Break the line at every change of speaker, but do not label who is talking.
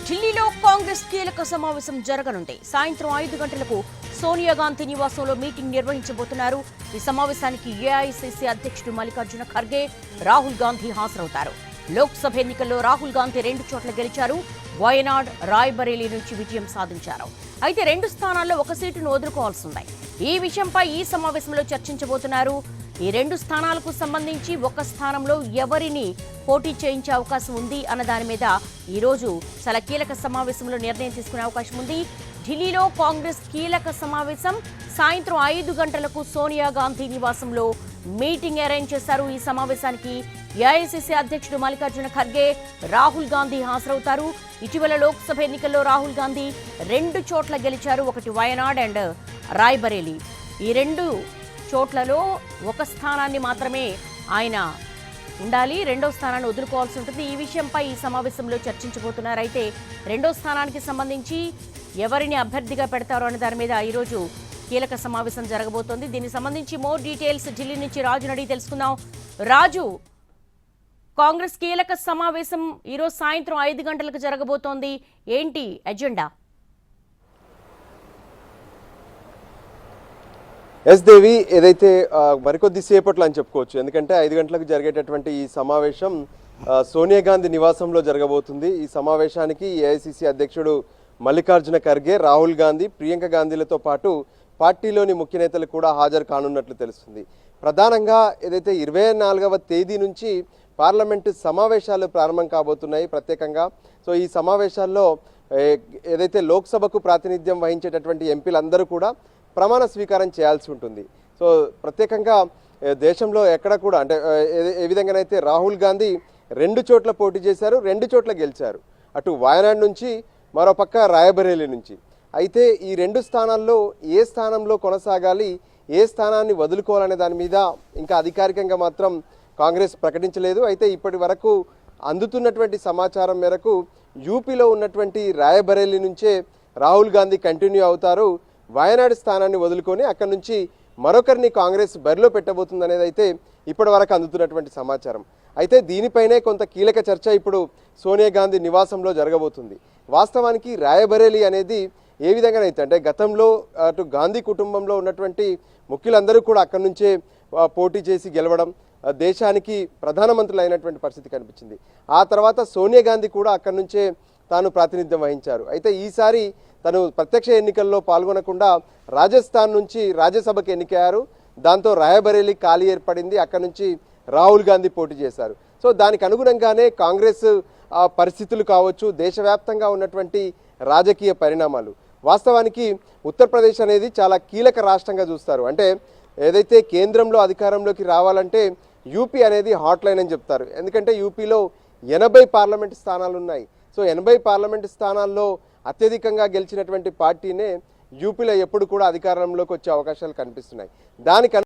ఢిల్లీలో కాంగ్రెస్ కీలక సమావేశం జరగనుంది. సాయంత్రం 5 గంటలకు సోనియా గాంధీ నివాసంలో మీటింగ్ నిర్వహించబోతున్నారు. ఈ సమావేశానికి ఏఐసీసీ అధ్యక్షుడు మల్లికార్జున ఖర్గే, రాహుల్ గాంధీ హాజరవుతారు. లోక్సభ ఎన్నికల్లో రాహుల్ గాంధీ 2 చోట్ల గెలిచారు. వయనాడ్, రాయ్బరేలీ నుంచి విజయం సాధించారు. అయితే 2 స్థానాల్లో ఒక సీటును వదులుకోవాల్సి ఉంది. ఈ విషయంపై ఈ సమావేశంలో చర్చించబోతున్నారు. ఈ 2 స్థానాలకు సంబంధించి ఒక స్థానంలో ఎవరిని పోటీ చేయించే అవకాశం ఉంది అన్న దాని మీద ఈరోజు చాలా కీలక సమావేశంలో నిర్ణయం తీసుకునే అవకాశం ఉంది. ఢిల్లీలో కాంగ్రెస్ కీలక సమావేశం సాయంత్రం 5 గంటలకు సోనియా గాంధీ నివాసంలో మీటింగ్ అరేంజ్ చేశారు. ఈ సమావేశానికి ఏఐసీసీ అధ్యక్షుడు మల్లికార్జున ఖర్గే, రాహుల్ గాంధీ హాజరవుతారు. ఇటీవల లోక్సభ ఎన్నికల్లో రాహుల్ గాంధీ 2 చోట్ల గెలిచారు. ఒకటి వయనాడ్ అండ్ రాయ్బరేలీ. ఈ 2 చోట్లలో ఒక స్థానాన్ని మాత్రమే ఆయన ఉండాలి, 2వ స్థానాన్ని వదులుకోవాల్సి ఉంటుంది. ఈ విషయంపై ఈ సమావేశంలో చర్చించబోతున్నారు. అయితే 2వ స్థానానికి సంబంధించి ఎవరిని అభ్యర్థిగా పెడతారో అనే దాని మీద ఈరోజు కీలక సమావేశం జరగబోతోంది. దీనికి సంబంధించి మోర్ డీటెయిల్స్ ఢిల్లీ నుంచి రాజుని అడిగి తెలుసుకుందాం. రాజు, కాంగ్రెస్ కీలక సమావేశం ఈరోజు సాయంత్రం 5 గంటలకు జరగబోతోంది. ఏంటి ఎజెండా?
ఎస్ దేవి, ఏదైతే మరికొద్ది సేపట్లో అని చెప్పుకోవచ్చు. ఎందుకంటే 5 గంటలకు జరిగేటటువంటి ఈ సమావేశం సోనియా గాంధీ నివాసంలో జరగబోతుంది. ఈ సమావేశానికి ఏఐసీసీ అధ్యక్షుడు మల్లికార్జున ఖర్గే, రాహుల్ గాంధీ, ప్రియాంక గాంధీలతో పాటు పార్టీలోని ముఖ్య నేతలు కూడా హాజరు కానున్నట్లు తెలుస్తుంది. ప్రధానంగా ఏదైతే 24వ తేదీ నుంచి పార్లమెంటు సమావేశాలు ప్రారంభం కాబోతున్నాయి ప్రత్యేకంగా. సో ఈ సమావేశాల్లో ఏదైతే లోక్సభకు ప్రాతినిధ్యం వహించేటటువంటి ఎంపీలందరూ కూడా ప్రమాణ స్వీకారం చేయాల్సి ఉంటుంది. సో ప్రత్యేకంగా దేశంలో ఎక్కడ కూడా అంటే ఏ విధంగానైతే రాహుల్ గాంధీ 2 చోట్ల పోటీ చేశారు, 2 చోట్ల గెలిచారు. అటు వయనాడ్ నుంచి, మరోపక్క రాయ్బరేలీ నుంచి. అయితే ఈ 2 స్థానాల్లో ఏ స్థానంలో కొనసాగాలి, ఏ స్థానాన్ని వదులుకోవాలనే దాని మీద ఇంకా అధికారికంగా మాత్రం కాంగ్రెస్ ప్రకటించలేదు. అయితే ఇప్పటి వరకు అందుతున్నటువంటి సమాచారం మేరకు యూపీలో ఉన్నటువంటి రాయ్బరేలీ నుంచే రాహుల్ గాంధీ కంటిన్యూ అవుతారు. వయనాడ్ స్థానాన్ని వదులుకొని అక్కడి నుంచి మరొకరిని కాంగ్రెస్ బరిలో పెట్టబోతుంది అనేది అయితే ఇప్పటి వరకు అందుతున్నటువంటి సమాచారం. అయితే దీనిపైనే కొంత కీలక చర్చ ఇప్పుడు సోనియా గాంధీ నివాసంలో జరగబోతుంది. వాస్తవానికి రాయ్బరేలీ అనేది ఏ విధంగానైతే అంటే గతంలో అటు గాంధీ కుటుంబంలో ఉన్నటువంటి ముఖ్యులందరూ కూడా అక్కడి నుంచే పోటీ చేసి గెలవడం, దేశానికి ప్రధానమంత్రులు అయినటువంటి పరిస్థితి కనిపించింది. ఆ తర్వాత సోనియా గాంధీ కూడా అక్కడి నుంచే తాను ప్రాతినిధ్యం వహించారు. అయితే ఈసారి తను ప్రత్యక్ష ఎన్నికల్లో పాల్గొనకుండా రాజస్థాన్ నుంచి రాజ్యసభకు ఎన్నికయ్యారు. దాంతో రాయ్బరేలీ ఖాళీ ఏర్పడింది. అక్కడి నుంచి రాహుల్ గాంధీ పోటీ చేశారు. సో దానికి అనుగుణంగానే కాంగ్రెస్ పరిస్థితులు కావచ్చు, దేశవ్యాప్తంగా ఉన్నటువంటి రాజకీయ పరిణామాలు. వాస్తవానికి ఉత్తరప్రదేశ్ అనేది చాలా కీలక రాష్ట్రంగా చూస్తారు. అంటే ఏదైతే కేంద్రంలో అధికారంలోకి రావాలంటే యూపీ అనేది హాట్ లైన్ అని చెప్తారు. ఎందుకంటే యూపీలో 80 పార్లమెంటు స్థానాలు ఉన్నాయి. సో 80 పార్లమెంటు స్థానాల్లో అత్యధికంగా గెలిచినటువంటి పార్టీనే యూపీలో ఎప్పుడు కూడా అధికారంలోకి వచ్చే అవకాశాలు కనిపిస్తున్నాయి. దానికి